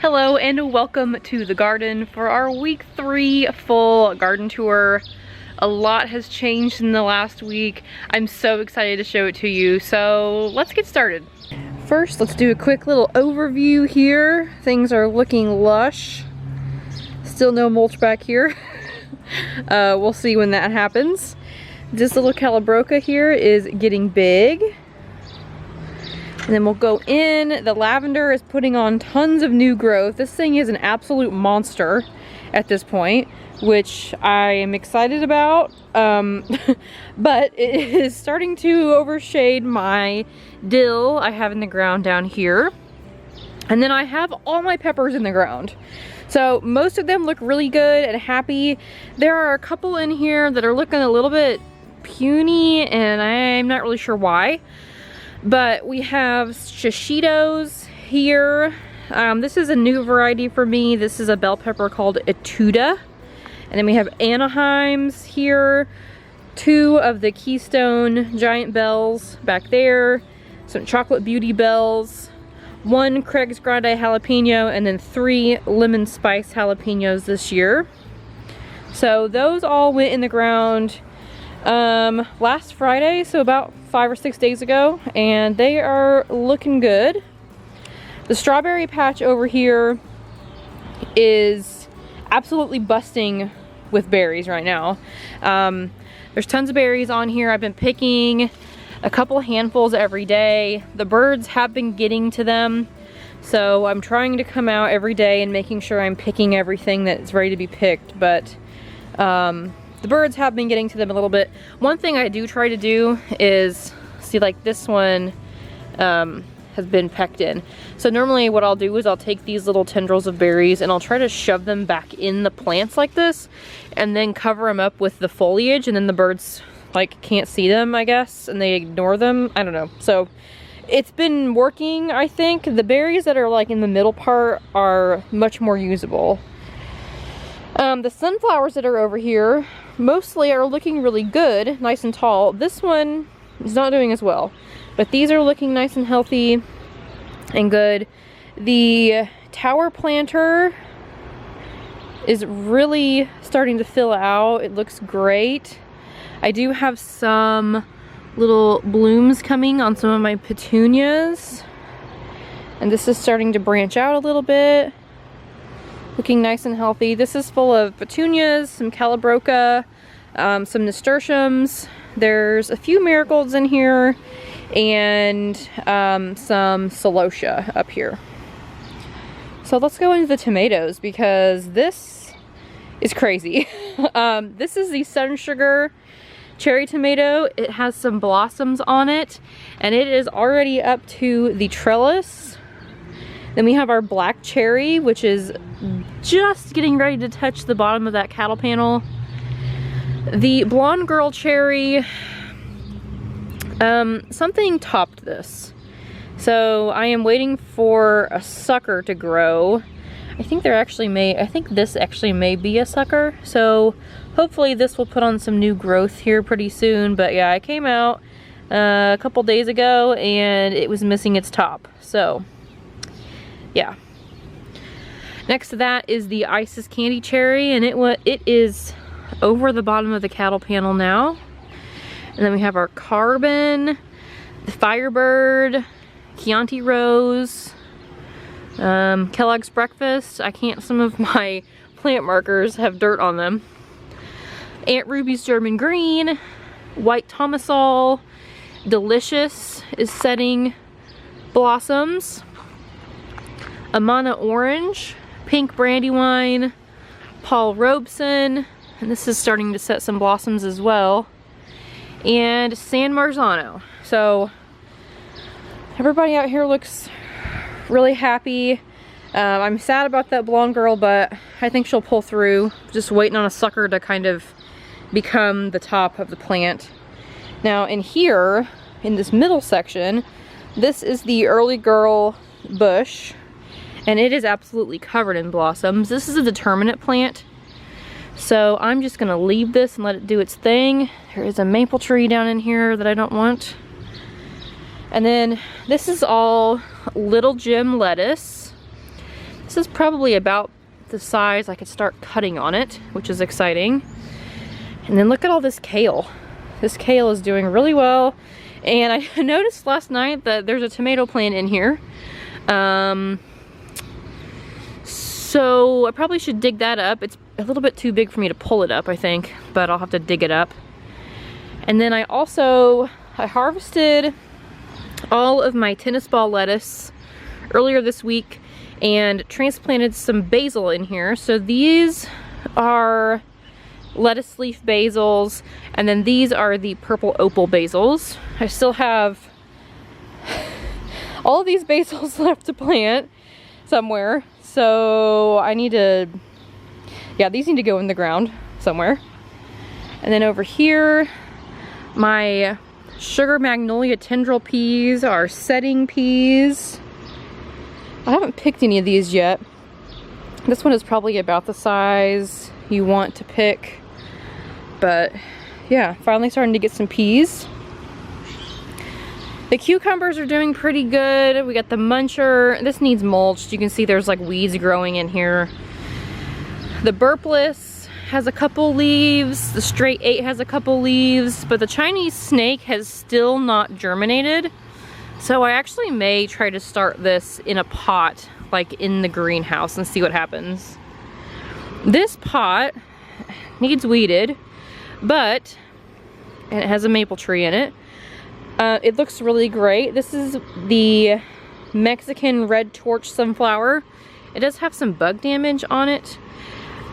Hello and welcome to the garden for our week 3 full garden tour. A lot has changed in the last week. I'm so excited to show it to you, so let's get started. First, let's do a quick little overview here. Things are looking lush. Still no mulch back here. We'll see when that happens. This little Calabroca here is getting big. And then we'll go in. The lavender is putting on tons of new growth. This thing is an absolute monster at this point, which I am excited about. But it is starting to overshade my dill I have in the ground down here. And then I have all my peppers in the ground. So most of them look really good and happy. There are a couple in here that are looking a little bit puny, and I'm not really sure why. But we have shishitos here. This is a new variety for me. This is a bell pepper called Etuda. And then we have Anaheims here. 2 of the Keystone giant bells back there. Some chocolate beauty bells. 1 Craig's Grande jalapeno, and then 3 lemon spice jalapenos this year. So those all went in the ground last Friday, so about 5 or 6 days ago, and they are looking good. The strawberry patch over here is absolutely busting with berries right now. There's tons of berries on here. I've been picking a couple handfuls every day. The birds have been getting to them, so I'm trying to come out every day and making sure I'm picking everything that's ready to be picked, but the birds have been getting to them a little bit. One thing I do try to do is, see, like this one has been pecked in. So normally what I'll do is I'll take these little tendrils of berries and I'll try to shove them back in the plants like this and then cover them up with the foliage, and then the birds like can't see them, I guess, and they ignore them. I don't know. So it's been working, I think. The berries that are like in the middle part are much more usable. The sunflowers that are over here mostly are looking really good, nice and tall. This one is not doing as well, but these are looking nice and healthy and good. The tower planter is really starting to fill out. It looks great. I do have some little blooms coming on some of my petunias, and this is starting to branch out a little bit. Looking nice and healthy. This is full of petunias, some Calabroca, some nasturtiums. There's a few marigolds in here, and some celosia up here. So let's go into the tomatoes, because this is crazy. This is the Sun Sugar cherry tomato. It has some blossoms on it, and it is already up to the trellis. Then we have our black cherry, which is just getting ready to touch the bottom of that cattle panel. The blonde girl cherry, something topped this. So I am waiting for a sucker to grow. I think this actually may be a sucker. So hopefully this will put on some new growth here pretty soon. But yeah, I came out a couple days ago and it was missing its top. So yeah. Next to that is the Isis candy cherry, and it is over the bottom of the cattle panel now. And then we have our carbon, the Firebird, Chianti Rose, Kellogg's Breakfast. Some of my plant markers have dirt on them. Aunt Ruby's German Green, White Tomasol, Delicious is setting blossoms. Amana Orange, Pink Brandywine, Paul Robeson, and this is starting to set some blossoms as well, and San Marzano. So everybody out here looks really happy. I'm sad about that blonde girl, but I think she'll pull through. Just waiting on a sucker to kind of become the top of the plant. Now in here, in this middle section, this is the early girl bush, and it is absolutely covered in blossoms. This is a determinate plant, so I'm just gonna leave this and let it do its thing. There is a maple tree down in here that I don't want. And then this is all Little Jim lettuce. This is probably about the size I could start cutting on it, which is exciting. And then look at all this kale. This kale is doing really well. And I noticed last night that there's a tomato plant in here. So I probably should dig that up. It's a little bit too big for me to pull it up, I think, but I'll have to dig it up. And then I harvested all of my tennis ball lettuce earlier this week and transplanted some basil in here. So these are lettuce leaf basils, and then these are the purple opal basils. I still have all of these basils left to plant somewhere, so I need to, yeah, these need to go in the ground somewhere. And then over here, my sugar magnolia tendril peas are setting peas. I haven't picked any of these yet. This one is probably about the size you want to pick. But yeah, finally starting to get some peas. The cucumbers are doing pretty good. We got the muncher. This needs mulched. You can see there's like weeds growing in here. The burpless has a couple leaves. The straight 8 has a couple leaves, but the Chinese snake has still not germinated. So I actually may try to start this in a pot, like in the greenhouse, and see what happens. This pot needs weeded, and it has a maple tree in it. It looks really great. This is the Mexican red torch sunflower. It does have some bug damage on it.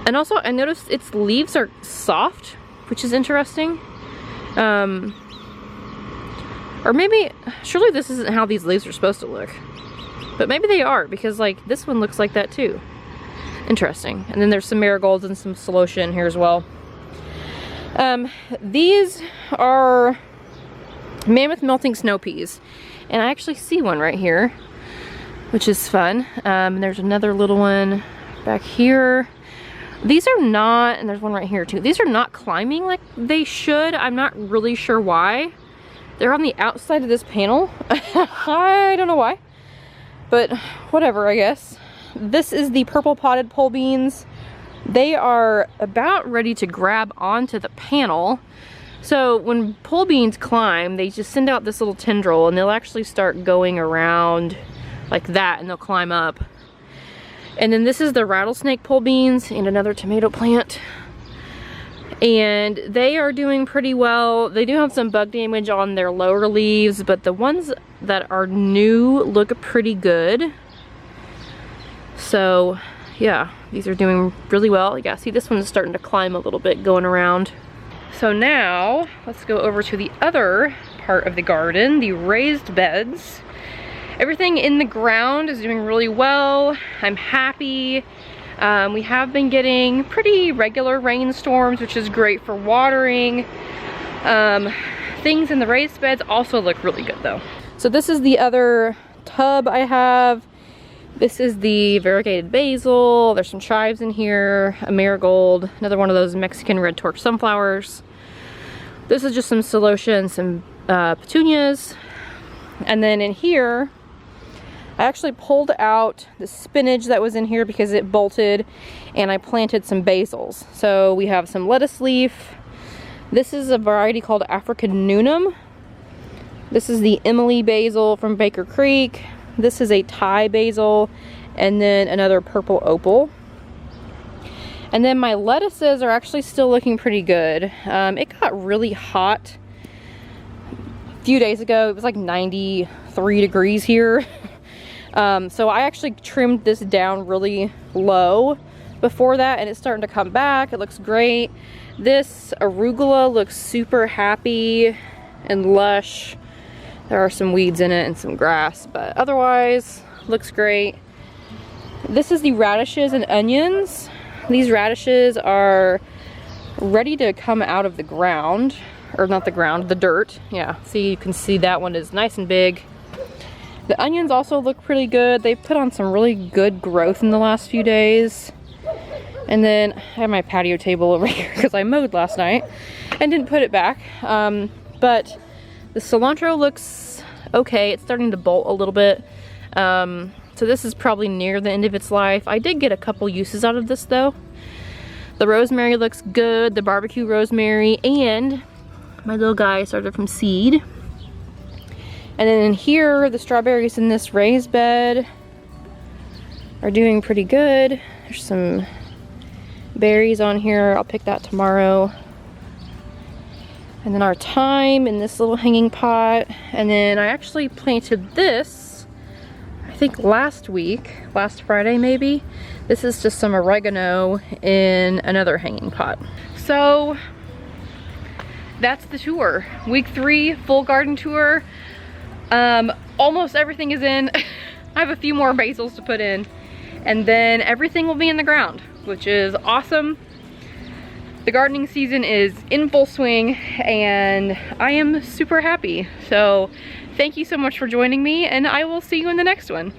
And also I noticed its leaves are soft, which is interesting. Or maybe, surely this isn't how these leaves are supposed to look. But maybe they are, because like this one looks like that too. Interesting. And then there's some marigolds and some celosia in here as well. These are mammoth melting snow peas. And I actually see one right here, which is fun. And there's another little one back here. These are not, and there's one right here too. These are not climbing like they should. I'm not really sure why. They're on the outside of this panel. I don't know why, but whatever, I guess. This is the purple potted pole beans. They are about ready to grab onto the panel. So when pole beans climb, they just send out this little tendril and they'll actually start going around like that, and they'll climb up. And then this is the rattlesnake pole beans and another tomato plant. And they are doing pretty well. They do have some bug damage on their lower leaves, but the ones that are new look pretty good. So yeah, these are doing really well. Yeah, see, this one's starting to climb a little bit going around. So now let's go over to the other part of the garden, the raised beds. Everything in the ground is doing really well. I'm happy. We have been getting pretty regular rainstorms, which is great for watering. Things in the raised beds also look really good though. So this is the other tub I have. This is the variegated basil. There's some chives in here, a marigold, another one of those Mexican red torch sunflowers. This is just some celosia and some petunias. And then in here, I actually pulled out the spinach that was in here because it bolted, and I planted some basils. So we have some lettuce leaf. This is a variety called African Nunum. This is the Emily basil from Baker Creek. This is a Thai basil, and then another purple opal. And then my lettuces are actually still looking pretty good. It got really hot a few days ago. It was like 93 degrees here. So I actually trimmed this down really low before that, and it's starting to come back. It looks great. This arugula looks super happy and lush. There are some weeds in it and some grass, but otherwise looks great. This is the radishes and onions. These radishes are ready to come out of the ground, or not the ground, the dirt. Yeah, see, you can see that one is nice and big. The onions also look pretty good. They've put on some really good growth in the last few days. And then I have my patio table over here because I mowed last night and didn't put it back. But the cilantro looks okay. It's starting to bolt a little bit. So So this is probably near the end of its life. I did get a couple uses out of this though. The rosemary looks good, the barbecue rosemary, and my little guy started from seed. And then in here, the strawberries in this raised bed are doing pretty good. There's some berries on here. I'll pick that tomorrow. And then our thyme in this little hanging pot. And then I actually planted this, I think last Friday maybe. This is just some oregano in another hanging pot. So that's the tour. Week 3, full garden tour. Almost everything is in. I have a few more basils to put in. And then everything will be in the ground, which is awesome. The gardening season is in full swing and I am super happy. So thank you so much for joining me, and I will see you in the next one.